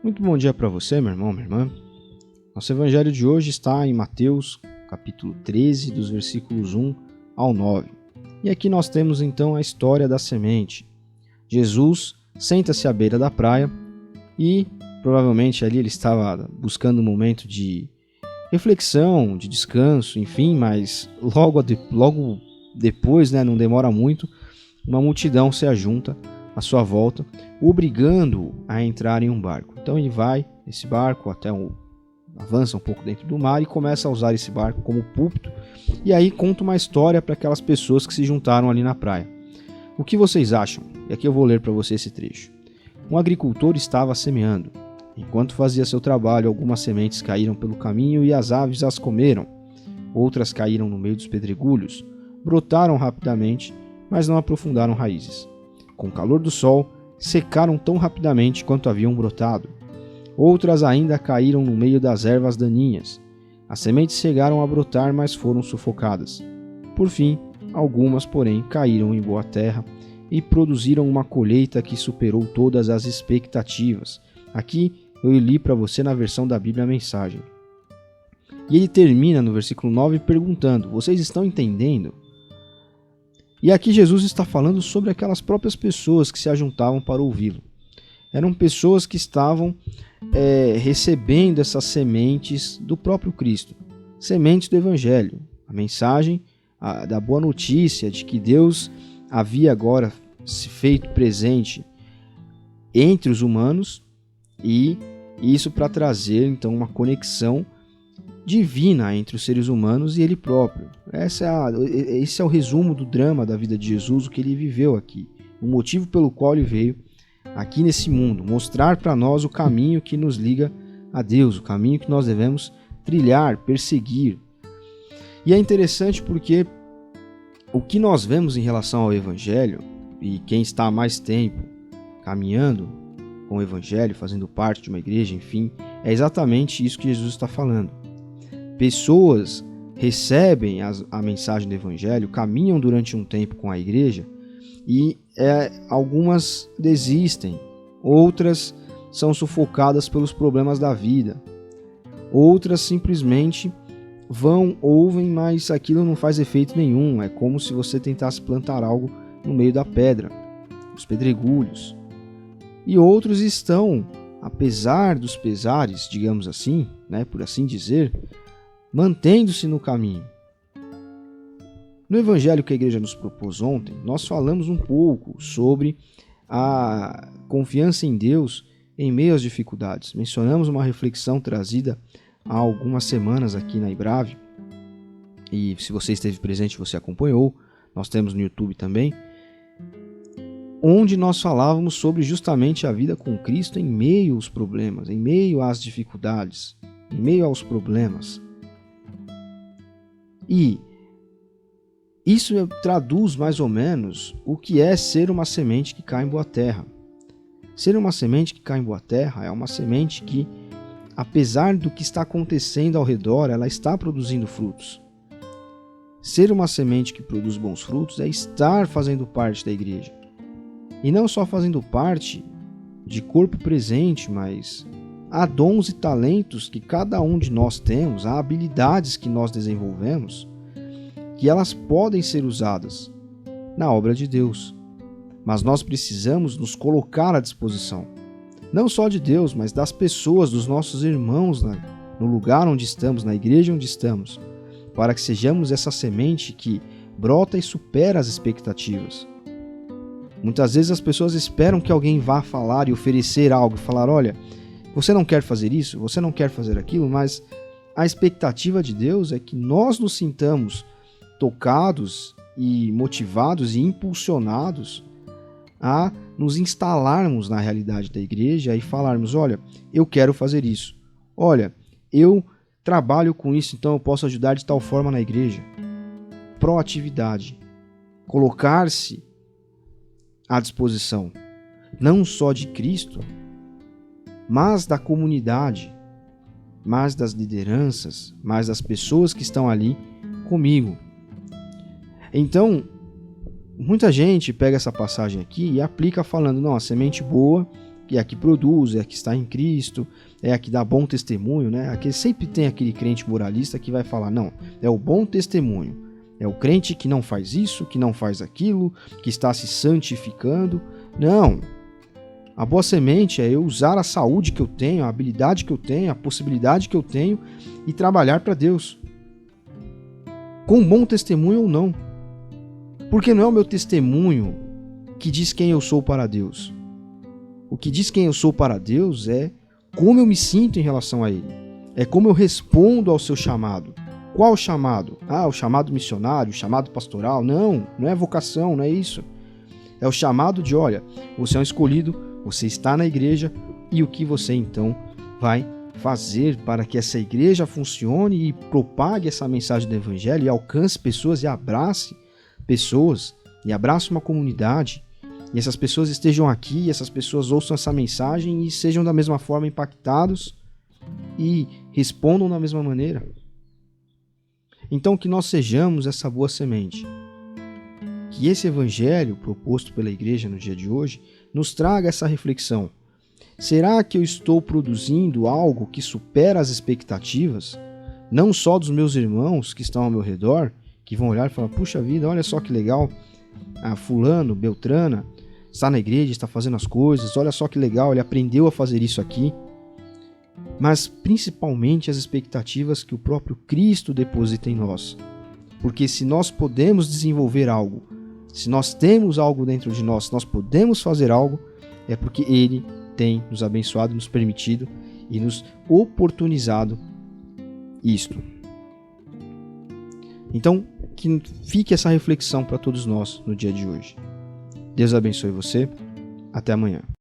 Muito bom dia para você, meu irmão, minha irmã. Nosso evangelho de hoje está em Mateus, capítulo 13, dos versículos 1 ao 9. E aqui nós temos então a história da semente. Jesus senta-se à beira da praia e provavelmente ali ele estava buscando um momento de reflexão, de descanso, enfim, mas logo depois, não demora muito, uma multidão se ajunta à sua volta, obrigando-o a entrar em um barco. Então ele vai nesse barco avança um pouco dentro do mar e começa a usar esse barco como púlpito, e aí conta uma história para aquelas pessoas que se juntaram ali na praia. O que vocês acham? E aqui eu vou ler para você esse trecho. Um agricultor estava semeando. Enquanto fazia seu trabalho, algumas sementes caíram pelo caminho e as aves as comeram. Outras caíram no meio dos pedregulhos, brotaram rapidamente, mas não aprofundaram raízes. Com o calor do sol, secaram tão rapidamente quanto haviam brotado. Outras ainda caíram no meio das ervas daninhas. As sementes chegaram a brotar, mas foram sufocadas. Por fim, algumas, porém, caíram em boa terra e produziram uma colheita que superou todas as expectativas. Aqui eu li para você na versão da Bíblia a Mensagem. E ele termina no versículo 9 perguntando: vocês estão entendendo? E aqui Jesus está falando sobre aquelas próprias pessoas que se ajuntavam para ouvi-lo. Eram pessoas que estavam recebendo essas sementes do próprio Cristo, sementes do Evangelho, a mensagem da boa notícia de que Deus havia agora se feito presente entre os humanos, e isso para trazer então uma conexão divina entre os seres humanos e ele próprio. Esse é o resumo do drama da vida de Jesus, o que ele viveu aqui, o motivo pelo qual ele veio aqui nesse mundo, mostrar para nós o caminho que nos liga a Deus, o caminho que nós devemos trilhar, perseguir. E é interessante porque o que nós vemos em relação ao Evangelho, e quem está há mais tempo caminhando com o Evangelho, fazendo parte de uma igreja, enfim, é exatamente isso que Jesus está falando. Pessoas recebem a mensagem do Evangelho, caminham durante um tempo com a igreja e algumas desistem, outras são sufocadas pelos problemas da vida, outras simplesmente ouvem, mas aquilo não faz efeito nenhum. É como se você tentasse plantar algo no meio da pedra, os pedregulhos. E outros estão, apesar dos pesares, digamos assim, por assim dizer, mantendo-se no caminho. No evangelho que a igreja nos propôs ontem, nós falamos um pouco sobre a confiança em Deus em meio às dificuldades. Mencionamos uma reflexão trazida há algumas semanas aqui na Ibrave, e se você esteve presente, você acompanhou, nós temos no YouTube também, onde nós falávamos sobre justamente a vida com Cristo em meio aos problemas, em meio às dificuldades, em meio aos problemas. E isso traduz mais ou menos o que é ser uma semente que cai em boa terra. Ser uma semente que cai em boa terra é uma semente que, apesar do que está acontecendo ao redor, ela está produzindo frutos. Ser uma semente que produz bons frutos é estar fazendo parte da igreja. E não só fazendo parte de corpo presente, mas há dons e talentos que cada um de nós temos, há habilidades que nós desenvolvemos, que elas podem ser usadas na obra de Deus. Mas nós precisamos nos colocar à disposição, não só de Deus, mas das pessoas, dos nossos irmãos, no lugar onde estamos, na igreja onde estamos, para que sejamos essa semente que brota e supera as expectativas. Muitas vezes as pessoas esperam que alguém vá falar e oferecer algo, falar: olha, você não quer fazer isso, você não quer fazer aquilo, mas a expectativa de Deus é que nós nos sintamos tocados e motivados e impulsionados a nos instalarmos na realidade da igreja e falarmos: olha, eu quero fazer isso, olha, eu trabalho com isso, então eu posso ajudar de tal forma na igreja. Proatividade, colocar-se à disposição, não só de Cristo, mas da comunidade, mas das lideranças, mas das pessoas que estão ali comigo. Então, muita gente pega essa passagem aqui e aplica falando: não, a semente boa que é a que produz, é a que está em Cristo, é a que dá bom testemunho, né? Sempre tem aquele crente moralista que vai falar, não, é o bom testemunho, é o crente que não faz isso, que não faz aquilo, que está se santificando. Não, a boa semente é eu usar a saúde que eu tenho, a habilidade que eu tenho, a possibilidade que eu tenho e trabalhar para Deus, com bom testemunho ou não, porque não é o meu testemunho que diz quem eu sou para Deus. O que diz quem eu sou para Deus é como eu me sinto em relação a Ele. É como eu respondo ao seu chamado. Qual o chamado? O chamado missionário, o chamado pastoral? Não, não é vocação, não é isso. É o chamado de, olha, você é um escolhido, você está na igreja e o que você então vai fazer para que essa igreja funcione e propague essa mensagem do Evangelho e alcance pessoas e abrace pessoas e abrace uma comunidade. E essas pessoas estejam aqui, e essas pessoas ouçam essa mensagem e sejam da mesma forma impactados e respondam da mesma maneira. Então que nós sejamos essa boa semente. Que esse evangelho proposto pela igreja no dia de hoje nos traga essa reflexão. Será que eu estou produzindo algo que supera as expectativas, não só dos meus irmãos que estão ao meu redor, que vão olhar e falar, puxa vida, olha só que legal, fulano, Beltrana, está na igreja, está fazendo as coisas, olha só que legal, ele aprendeu a fazer isso aqui. Mas principalmente as expectativas que o próprio Cristo deposita em nós. Porque se nós podemos desenvolver algo, se nós temos algo dentro de nós, se nós podemos fazer algo, é porque Ele tem nos abençoado, nos permitido e nos oportunizado isto. Então, que fique essa reflexão para todos nós no dia de hoje. Deus abençoe você. Até amanhã.